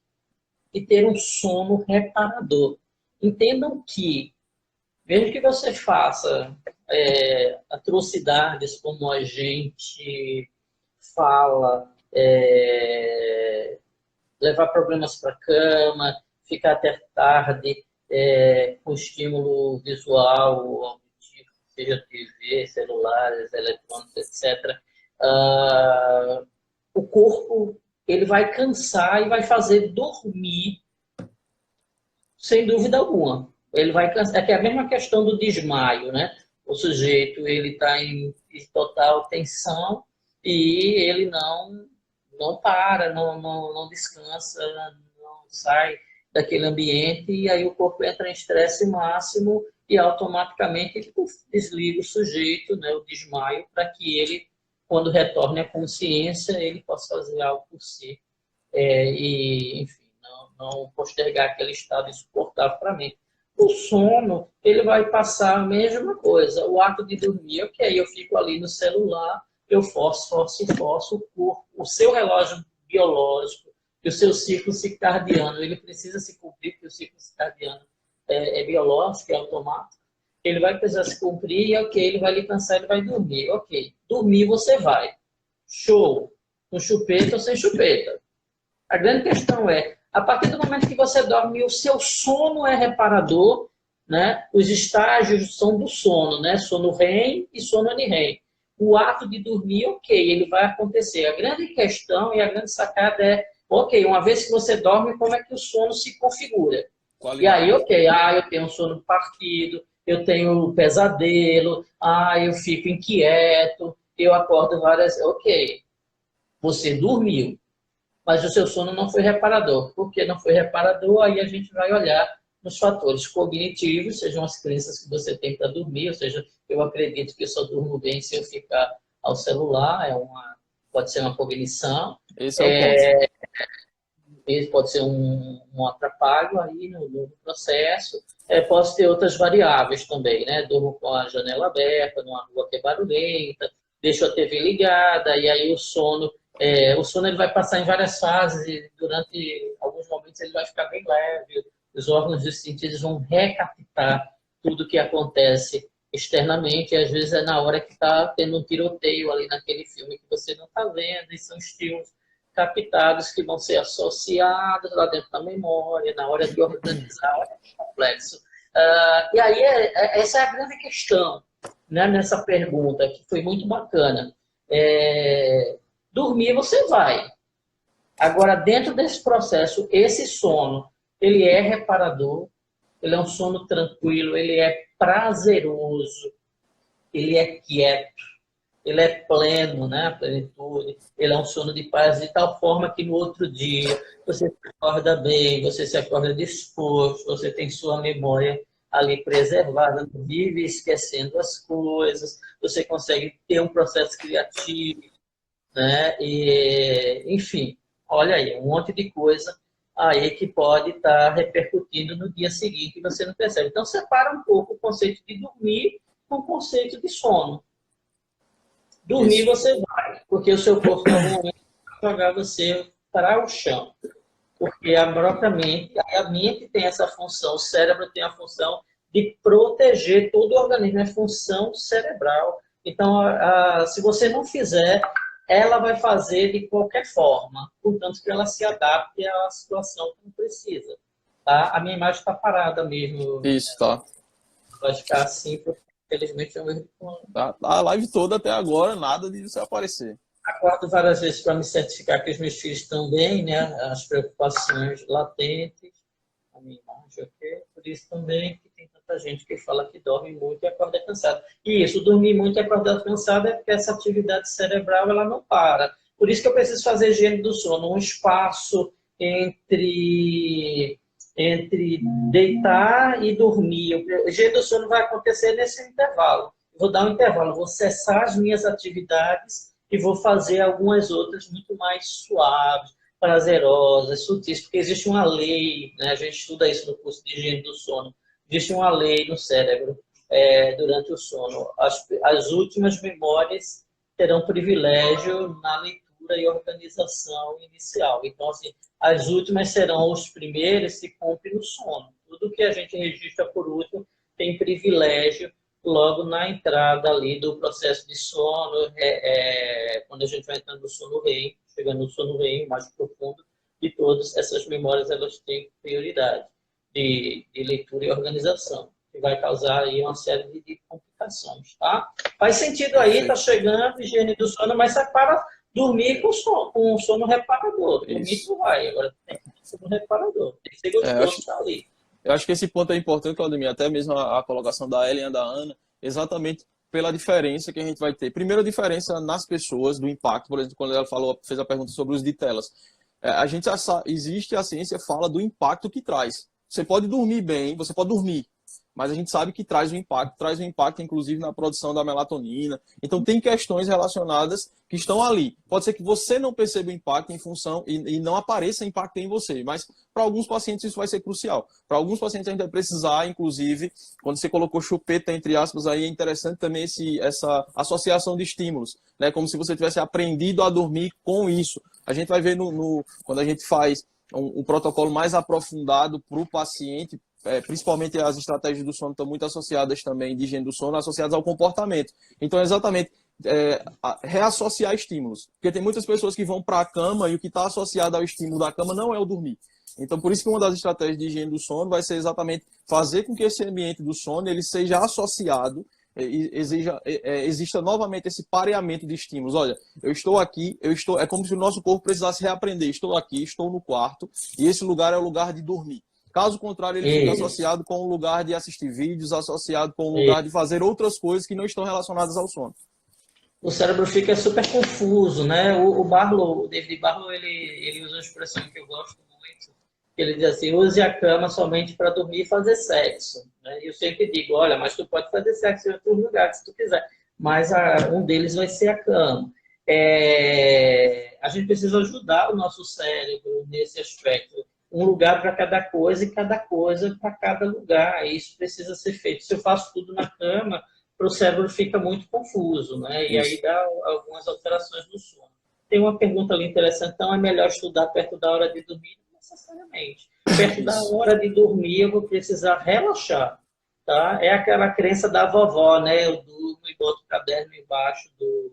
e ter um sono reparador. Entendam que, mesmo que você faça atrocidades como a gente fala, levar problemas para a cama, ficar até tarde com estímulo visual, auditivo, seja TV, celulares, eletrônicos, etc. O corpo ele vai cansar e vai fazer dormir, sem dúvida alguma. Ele vai cansar. É que é a mesma questão do desmaio, né? O sujeito ele está em total tensão e ele não para, não descansa, não sai daquele ambiente e aí o corpo entra em estresse máximo e automaticamente ele desliga o sujeito, né, o desmaio, para que ele, quando retorne à consciência, ele possa fazer algo por si e, enfim, não postergar aquele estado insuportável para mim. O sono, ele vai passar a mesma coisa. O ato de dormir, ok, eu fico ali no celular, eu forço o corpo, o seu relógio biológico, e o seu ciclo circadiano, ele precisa se cumprir, porque o ciclo circadiano é biológico, é automático. Ele vai precisar se cumprir e, ok, ele vai lhe cansar, ele vai dormir. Ok, dormir você vai. Show. Com chupeta ou sem chupeta. A grande questão a partir do momento que você dorme, o seu sono é reparador, né? Os estágios são do sono, né? Sono REM e sono NREM. O ato de dormir, ok, ele vai acontecer. A grande questão e a grande sacada ok, uma vez que você dorme, como é que o sono se configura? Qualidade. E aí, ok, eu tenho um sono partido, eu tenho pesadelo, eu fico inquieto, eu acordo várias... Ok, você dormiu, mas o seu sono não foi reparador. Por que não foi reparador? Aí a gente vai olhar nos fatores cognitivos, sejam as crenças que você tem para dormir, ou seja, eu acredito que eu só durmo bem se eu ficar ao celular, pode ser uma cognição. Esse é o ponto. Pode ser um atrapalho aí no processo. Pode ter outras variáveis também, né? Durmo com a janela aberta, numa rua que é barulhenta, deixo a TV ligada, e aí o sono ele vai passar em várias fases e durante alguns momentos ele vai ficar bem leve. Os órgãos dos sentidos vão recaptar tudo o que acontece externamente, e às vezes é na hora que está tendo um tiroteio ali naquele filme que você não está vendo, e são estímulos captados que vão ser associados lá dentro da memória, na hora de organizar, olha que complexo. E aí, essa é a grande questão, né, nessa pergunta, que foi muito bacana. Dormir você vai. Agora, dentro desse processo, esse sono, ele é reparador, ele é um sono tranquilo, ele é prazeroso, ele é quieto, ele é pleno, né? A plenitude, ele é um sono de paz de tal forma que no outro dia você se acorda bem, você se acorda disposto, você tem sua memória ali preservada, não vive esquecendo as coisas, você consegue ter um processo criativo, né? E, enfim, olha aí, um monte de coisa aí que pode estar repercutindo no dia seguinte e você não percebe. Então, separa um pouco o conceito de dormir com o conceito de sono. Dormir Isso. você vai, porque o seu corpo em algum momento vai jogar você para o chão. Porque a própria mente, a mente tem essa função, o cérebro tem a função de proteger todo o organismo, é função cerebral. Então, se você não fizer, ela vai fazer de qualquer forma, portanto, que ela se adapte à situação que não precisa. Tá? A minha imagem está parada mesmo, Isso, tá. vai ficar assim, porque infelizmente eu mesmo A live toda até agora, nada de você aparecer. acordo várias vezes para me certificar que os meus filhos estão bem, né? As preocupações latentes, a minha imagem, ok? Por isso também que tem tanta gente que fala que dorme muito e acorda cansado. E isso, dormir muito e acordar cansado é porque essa atividade cerebral ela não para. Por isso que eu preciso fazer higiene do sono, um espaço entre deitar e dormir. A higiene do sono vai acontecer nesse intervalo. Eu vou dar um intervalo, vou cessar as minhas atividades e vou fazer algumas outras muito mais suaves, prazerosas, sutis, porque existe uma lei, né? A gente estuda isso no curso de higiene do sono, existe uma lei no cérebro durante o sono. As últimas memórias terão privilégio na leitura e organização inicial. Então, assim, as últimas serão os primeiros se cumpre no sono. Tudo que a gente registra por último tem privilégio logo na entrada ali do processo de sono, quando a gente vai entrando no sono REM, chegando no sono REM mais profundo, e todas essas memórias elas têm prioridade de leitura e organização, que vai causar aí uma série de complicações, tá? Faz sentido aí, tá chegando, higiene do sono, mas é para dormir com sono reparador. Dormir tu vai, agora tem que ter sono reparador, tem que ser gostoso estar ali. Eu acho que esse ponto é importante, Claudemir, até mesmo a colocação da Ellen e da Ana, exatamente pela diferença que a gente vai ter. Primeiro, a diferença nas pessoas, do impacto, por exemplo, quando ela fez a pergunta sobre o uso de telas. Existe a ciência fala do impacto que traz. Você pode dormir bem, você pode dormir, mas a gente sabe que traz um impacto inclusive na produção da melatonina. Então tem questões relacionadas que estão ali. Pode ser que você não perceba o impacto em função e não apareça impacto em você, mas para alguns pacientes isso vai ser crucial. Para alguns pacientes a gente vai precisar, inclusive, quando você colocou chupeta entre aspas aí, é interessante também essa associação de estímulos, né? Como se você tivesse aprendido a dormir com isso. A gente vai ver quando a gente faz um protocolo mais aprofundado para o paciente, principalmente as estratégias do sono estão muito associadas também, de higiene do sono, associadas ao comportamento. Então, exatamente, reassociar estímulos. Porque tem muitas pessoas que vão para a cama e o que está associado ao estímulo da cama não é o dormir. Então, por isso que uma das estratégias de higiene do sono vai ser exatamente fazer com que esse ambiente do sono ele seja associado, exista novamente esse pareamento de estímulos. Olha, eu estou aqui, é como se o nosso corpo precisasse reaprender. Estou aqui, estou no quarto, e esse lugar é o lugar de dormir. Caso contrário, ele fica associado com o lugar de assistir vídeos, associado com o lugar de fazer outras coisas que não estão relacionadas ao sono. O cérebro fica super confuso, né? O David Barlow, ele usa uma expressão que eu gosto muito, que ele diz assim, use a cama somente para dormir e fazer sexo. Né? E eu sempre digo, olha, mas tu pode fazer sexo em outros lugares se tu quiser, mas um deles vai ser a cama. A gente precisa ajudar o nosso cérebro nesse aspecto. Um lugar para cada coisa e cada coisa para cada lugar. E isso precisa ser feito. Se eu faço tudo na cama, o cérebro fica muito confuso, né? E aí dá algumas alterações no sono. Tem uma pergunta ali interessante, então é melhor estudar perto da hora de dormir? Não necessariamente. Perto da hora de dormir eu vou precisar relaxar, tá? É aquela crença da vovó, né? Eu durmo e boto o caderno embaixo do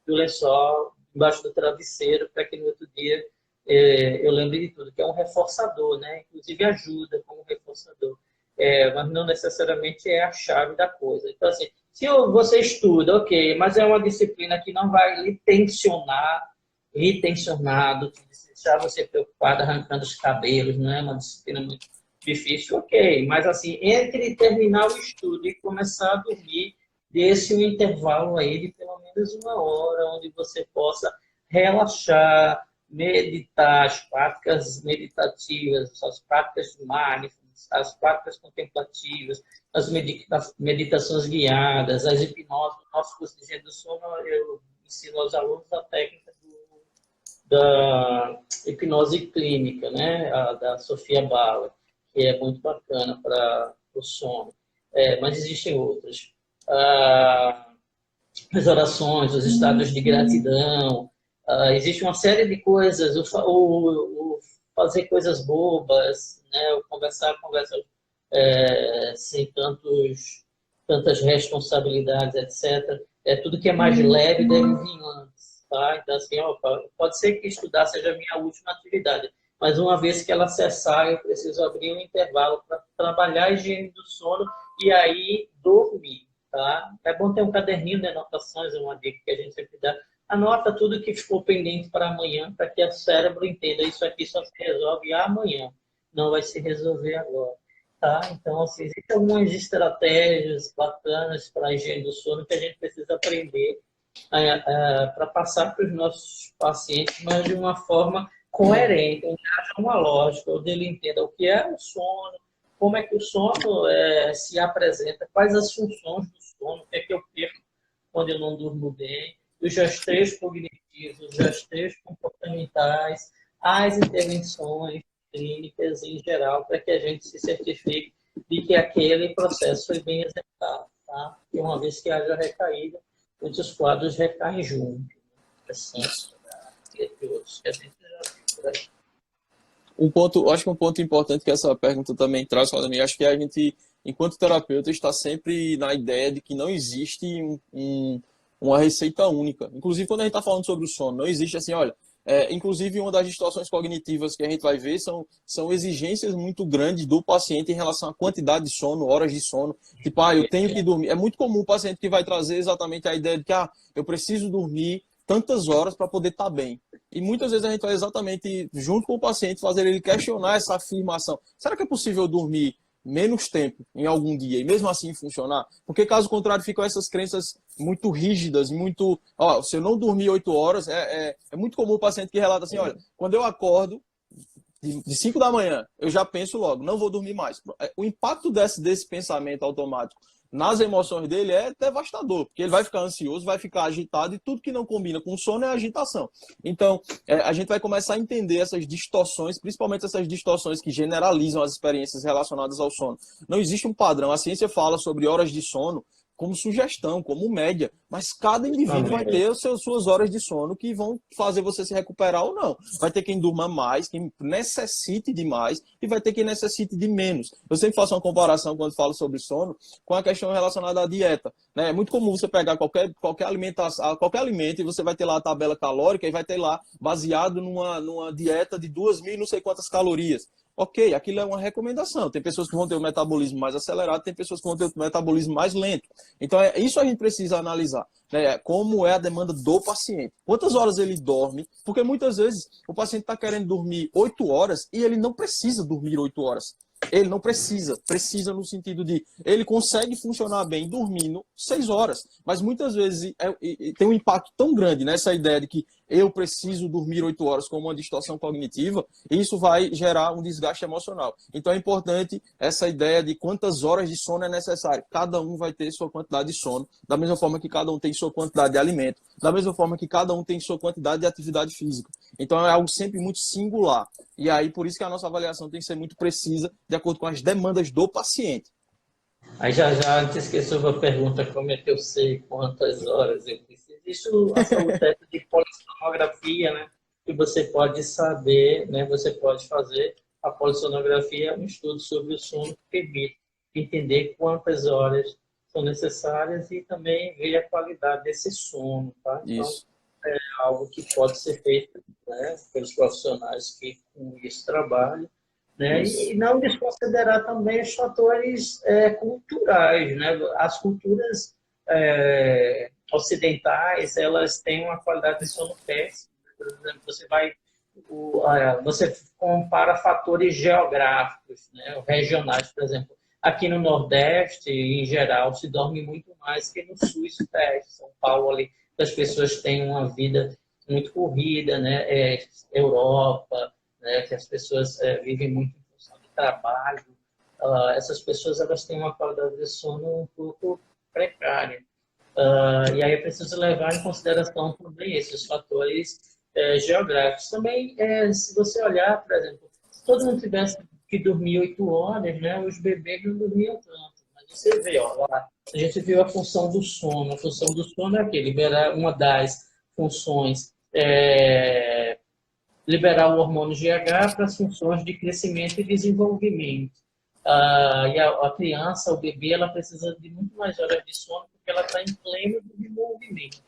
lençol, embaixo do travesseiro, para que no outro dia eu lembre de tudo, que é um reforçador, né? Inclusive ajuda como reforçador. Mas não necessariamente é a chave da coisa. Então, assim, se você estuda, ok, mas é uma disciplina que não vai lhe tensionado, deixar você preocupado arrancando os cabelos, não é uma disciplina muito difícil, ok. Mas, assim, entre terminar o estudo e começar a dormir, desse um intervalo aí de pelo menos 1 hora, onde você possa relaxar, meditar, as práticas meditativas, as práticas de mindfulness, as práticas contemplativas, as meditações guiadas, as hipnoses. No nosso curso de higiene do sono, eu ensino aos alunos a técnica da hipnose clínica, né? Da Sofia Bauer, que é muito bacana para o sono. Mas existem outras. As orações, os estados de gratidão, existe uma série de coisas, o fazer coisas bobas, né? O conversar sem tantas responsabilidades, etc. Tudo que é mais leve deve vir antes, tá? Então, assim, pode ser que estudar seja a minha última atividade, mas uma vez que ela cessar, eu preciso abrir um intervalo para trabalhar a higiene do sono e aí dormir. Tá? É bom ter um caderninho de anotações, é uma dica que a gente sempre dá. Anota tudo que ficou pendente para amanhã, para que o cérebro entenda isso aqui só se resolve amanhã, não vai se resolver agora. Tá? Então, assim, existem algumas estratégias bacanas para a higiene do sono que a gente precisa aprender para passar para os nossos pacientes, mas de uma forma coerente, onde haja uma lógica, onde ele entenda o que é o sono, como é que o sono se apresenta, quais as funções do sono, o que é que eu perco quando eu não durmo bem, os rastreios cognitivos, os rastreios comportamentais, as intervenções clínicas em geral, para que a gente se certifique de que aquele processo foi bem executado. Tá? E uma vez que haja recaída, muitos quadros recaem juntos. Assim, entre outros que a gente já viu por aí. Acho que um ponto importante que essa pergunta também traz, Rodney, acho que a gente, enquanto terapeuta, está sempre na ideia de que não existe uma receita única. Inclusive, quando a gente está falando sobre o sono, não existe assim, olha, inclusive uma das distorções cognitivas que a gente vai ver são exigências muito grandes do paciente em relação à quantidade de sono, horas de sono. Tipo, eu tenho que dormir. É muito comum o paciente que vai trazer exatamente a ideia de que eu preciso dormir tantas horas para poder estar bem. E muitas vezes a gente vai exatamente, junto com o paciente, fazer ele questionar essa afirmação. Será que é possível dormir menos tempo em algum dia e mesmo assim funcionar? Porque caso contrário, ficam essas crenças muito rígidas, muito... se eu não dormir 8 horas, é muito comum o paciente que relata assim, olha, quando eu acordo, de 5 da manhã, eu já penso logo, não vou dormir mais. O impacto desse pensamento automático nas emoções dele é devastador, porque ele vai ficar ansioso, vai ficar agitado e tudo que não combina com sono é agitação. Então, a gente vai começar a entender essas distorções, principalmente essas distorções que generalizam as experiências relacionadas ao sono. Não existe um padrão. A ciência fala sobre horas de sono como sugestão, como média, mas cada indivíduo vai ter as suas horas de sono que vão fazer você se recuperar ou não. Vai ter quem durma mais, quem necessite de mais, e vai ter quem necessite de menos. Eu sempre faço uma comparação quando falo sobre sono com a questão relacionada à dieta. Né? É muito comum você pegar qualquer alimento e você vai ter lá a tabela calórica e vai ter lá baseado numa dieta de 2.000 não sei quantas calorias. Ok, aquilo é uma recomendação. Tem pessoas que vão ter o metabolismo mais acelerado, tem pessoas que vão ter o metabolismo mais lento. Então, isso a gente precisa analisar. Né? Como é a demanda do paciente. Quantas horas ele dorme? Porque muitas vezes o paciente está querendo dormir 8 horas e ele não precisa dormir 8 horas. Ele não precisa. Precisa no sentido de ele consegue funcionar bem dormindo 6 horas. Mas muitas vezes tem um impacto tão grande nessa ideia de que eu preciso dormir 8 horas como uma distorção cognitiva, e isso vai gerar um desgaste emocional. Então é importante essa ideia de quantas horas de sono é necessário. Cada um vai ter sua quantidade de sono, da mesma forma que cada um tem sua quantidade de alimento, da mesma forma que cada um tem sua quantidade de atividade física. Então é algo sempre muito singular. E aí por isso que a nossa avaliação tem que ser muito precisa, de acordo com as demandas do paciente. Aí já te esqueceu uma pergunta, como é que eu sei quantas horas eu preciso? Isso, o teto de polissonografia, né? Que você pode saber, né? Você pode fazer a polissonografia, um estudo sobre o sono que permite entender quantas horas são necessárias e também ver a qualidade desse sono, tá? Então, Isso. é algo que pode ser feito, né, pelos profissionais que com isso trabalham, né? E não desconsiderar também os fatores culturais, né? As culturas ocidentais, elas têm uma qualidade de sono péssima. Por exemplo, você compara fatores geográficos, né? Regionais, por exemplo. Aqui no Nordeste, em geral, se dorme muito mais que no Sul e Sudeste. São Paulo, ali, as pessoas têm uma vida muito corrida, né? Europa, né, que as pessoas vivem muito em função de trabalho. Essas pessoas elas têm uma qualidade de sono um pouco precária. E aí é preciso levar em consideração também esses fatores geográficos. Também, se você olhar, por exemplo, se todo mundo tivesse que dormir 8 horas, né, os bebês não dormiam tanto. Mas você vê, ó, lá, a gente viu a função do sono. A função do sono é aqui, liberar uma das funções, liberar o hormônio GH para as funções de crescimento e desenvolvimento. E a criança, o bebê, ela precisa de muito mais horas de sono porque ela está em pleno desenvolvimento.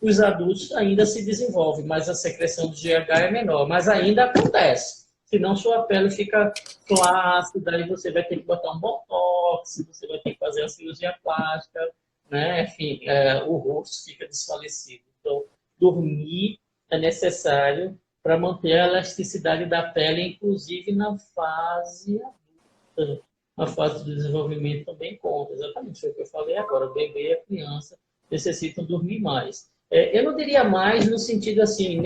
Os adultos ainda se desenvolvem, mas a secreção de GH é menor. Mas ainda acontece. Senão sua pele fica flácida, aí você vai ter que botar um botox, você vai ter que fazer a cirurgia plástica, né? Enfim, o rosto fica desfalecido. Então, dormir é necessário para manter a elasticidade da pele, inclusive na fase adulta. Na fase do desenvolvimento também conta. Exatamente, foi o que eu falei agora. O bebê e a criança necessitam dormir mais. Eu não diria mais no sentido assim,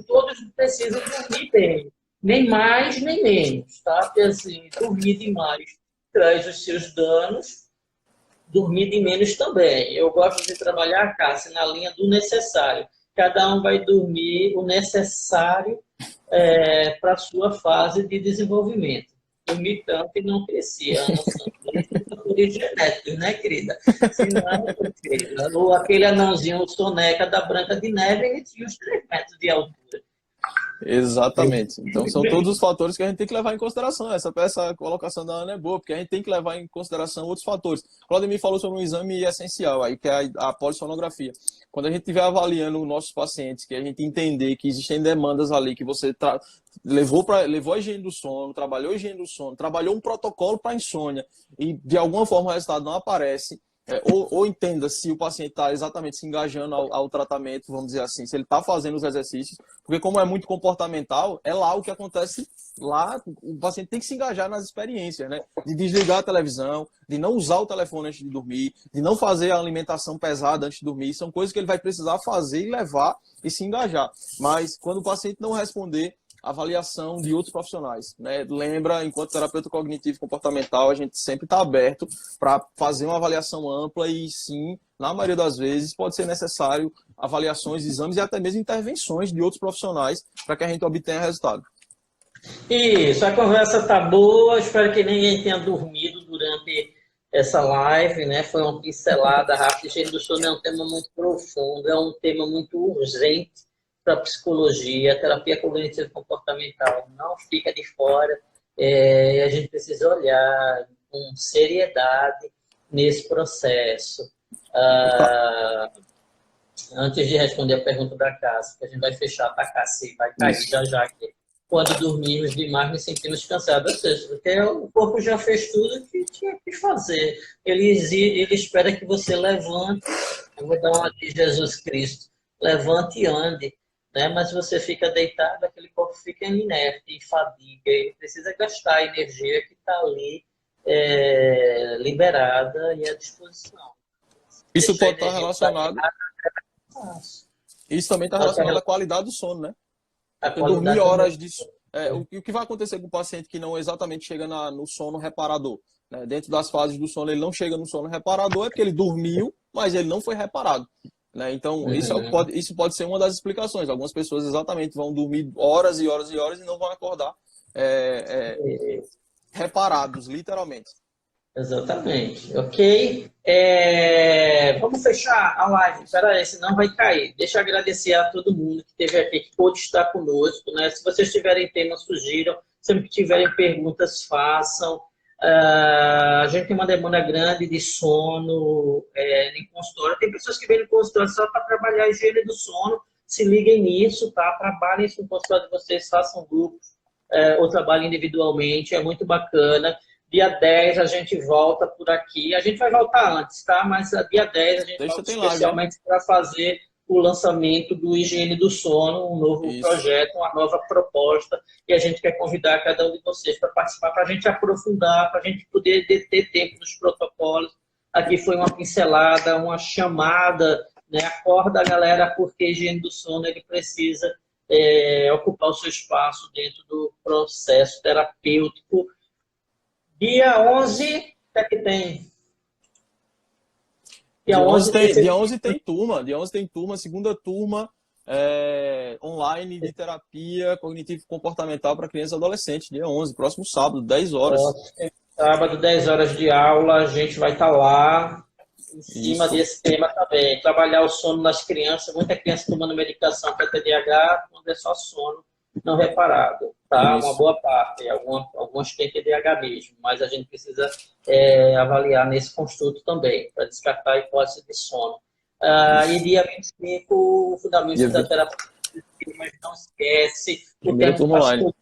todos precisam dormir bem. Nem mais, nem menos, tá? Porque assim, dormir demais traz os seus danos, dormir de menos também. Eu gosto de trabalhar, Cássia, na linha do necessário. Cada um vai dormir o necessário para a sua fase de desenvolvimento. Dormir tanto e não crescer, Ana Santos. Fatores genéticos, né, querida? Senão, querida, ou aquele anãozinho, o soneca da Branca de Neve, ele tinha os 3 metros de altura. Exatamente. Então, são todos os fatores que a gente tem que levar em consideração. Essa colocação da Ana é boa, porque a gente tem que levar em consideração outros fatores. O Claudemir falou sobre um exame essencial, aí, que é a polissonografia. Quando a gente estiver avaliando nossos pacientes, que a gente entender que existem demandas ali, que você levou a higiene do sono, trabalhou a higiene do sono, trabalhou um protocolo para insônia, e de alguma forma o resultado não aparece, ou entenda se o paciente está exatamente se engajando ao tratamento, vamos dizer assim, se ele está fazendo os exercícios, porque como é muito comportamental, é lá o que acontece, lá o paciente tem que se engajar nas experiências, né? De desligar a televisão, de não usar o telefone antes de dormir, de não fazer a alimentação pesada antes de dormir, são coisas que ele vai precisar fazer e levar e se engajar. Mas quando o paciente não responder, avaliação de outros profissionais, né? Lembra, enquanto terapeuta cognitivo e comportamental, a gente sempre está aberto para fazer uma avaliação ampla e sim, na maioria das vezes, pode ser necessário avaliações, exames e até mesmo intervenções de outros profissionais para que a gente obtenha resultado. Isso, a conversa tá boa, espero que ninguém tenha dormido durante essa live, né? Foi uma pincelada rápida. Higiene do sono é um tema muito profundo, é um tema muito urgente para a psicologia, a terapia cognitivo comportamental não fica de fora, a gente precisa olhar com seriedade nesse processo. Antes de responder a pergunta da Cássia, que a gente vai fechar, tá, Cássia? Vai cair já que quando dormimos demais nos sentimos cansados, ou seja, porque o corpo já fez tudo que tinha que fazer. Ele espera que você levante, eu vou dar uma de Jesus Cristo, levante e ande, né? Mas você fica deitado, aquele corpo fica inerte, em fadiga, ele precisa gastar a energia que está ali liberada e à disposição. Isso pode estar relacionado. Isso também está relacionado à qualidade do sono, né? Porque dormir horas de o que vai acontecer com o paciente que não exatamente chega no sono reparador? Né? Dentro das fases do sono, ele não chega no sono reparador, é porque ele dormiu, mas ele não foi reparado. Né? Então, isso pode ser uma das explicações. Algumas pessoas exatamente vão dormir horas e horas e horas e não vão acordar reparados, literalmente. Exatamente. Ok? Vamos fechar a live. Espera aí, senão vai cair. Deixa eu agradecer a todo mundo que esteve aqui, que pôde estar conosco. Né? Se vocês tiverem temas, sugiram. Sempre que tiverem perguntas, façam. A gente tem uma demanda grande de sono em consultório. Tem pessoas que vêm no consultório só para trabalhar a higiene do sono. Se liguem nisso, tá? Trabalhem isso no consultório de vocês, façam grupos ou trabalhem individualmente. É muito bacana. Dia 10 a gente volta por aqui. A gente vai voltar antes, tá? Mas dia 10 a gente volta especialmente para fazer o lançamento do Higiene do Sono, um novo projeto, uma nova proposta. E a gente quer convidar cada um de vocês para participar, para a gente aprofundar, para a gente poder ter tempo nos protocolos. Aqui foi uma pincelada, uma chamada, né? Acorda, galera, porque a higiene do sono ele precisa ocupar o seu espaço dentro do processo terapêutico. Dia 11, o que é que tem? Dia 11 tem turma. Dia 11 tem turma, segunda turma, online de terapia cognitivo-comportamental para crianças e adolescentes, dia 11, próximo sábado, 10 horas. Sábado, 10 horas de aula, a gente vai estar lá em cima Isso. desse tema também. Trabalhar o sono nas crianças, muita criança tomando medicação para TDAH, quando é só sono não reparado, tá? Uma Isso. boa parte, alguns têm TDAH mesmo, mas a gente precisa avaliar nesse construto também, para descartar a hipótese de sono. E dia 25, o fundamento da terapia, mas não esquece, o Primeiro tempo turno online. passou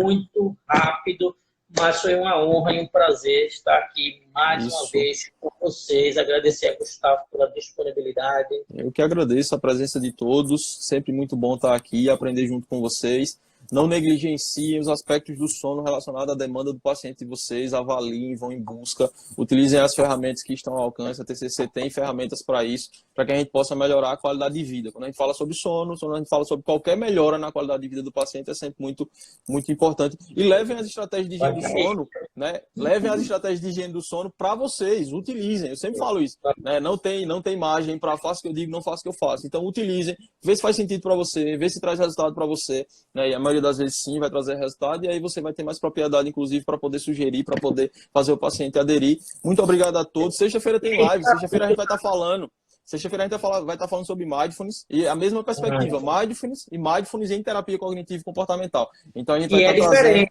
muito rápido, mas foi uma honra e um prazer estar aqui mais uma vez com vocês. Agradecer a Gustavo pela disponibilidade. Eu que agradeço a presença de todos. Sempre muito bom estar aqui e aprender junto com vocês. Não negligenciem os aspectos do sono relacionados à demanda do paciente de vocês. Avaliem, vão em busca. Utilizem as ferramentas que estão ao alcance. A TCC tem ferramentas para isso, para que a gente possa melhorar a qualidade de vida. Quando a gente fala sobre sono, quando a gente fala sobre qualquer melhora na qualidade de vida do paciente, é sempre muito, muito importante. E levem as estratégias de higiene do sono, né? Levem as estratégias de higiene do sono para vocês. Utilizem. Eu sempre falo isso, né? Não tem margem para faça o que eu digo, não faça o que eu faço. Então, utilizem. Vê se faz sentido para você, vê se traz resultado para você, né? E a maioria das vezes sim vai trazer resultado, e aí você vai ter mais propriedade, inclusive, para poder sugerir, para poder fazer o paciente aderir. Muito obrigado a todos. Sexta-feira tem live, sexta-feira a gente vai estar falando. Sexta-feira a gente vai estar falando sobre mindfulness e a mesma perspectiva, mindfulness em terapia cognitivo comportamental. Então a gente vai estar trazendo.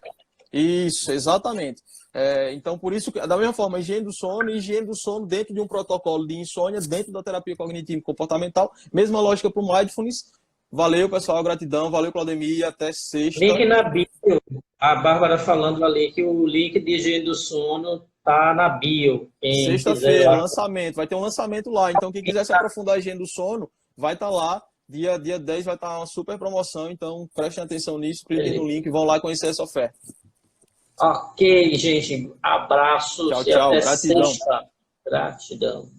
Isso, exatamente. Então, por isso, da mesma forma, higiene do sono dentro de um protocolo de insônia, dentro da terapia cognitivo comportamental, mesma lógica para o mindfulness. Valeu, pessoal, gratidão, valeu, Claudemir, até sexta. Link na bio, a Bárbara falando ali que o link de higiene do sono tá na bio. Sexta-feira, lançamento, vai ter um lançamento lá, então quem quiser se aprofundar a higiene do sono, vai estar lá, dia 10 vai estar uma super promoção, então prestem atenção nisso, cliquem no link, vão lá conhecer essa oferta. Ok, gente, abraços tchau, e até gratidão. sexta. Gratidão.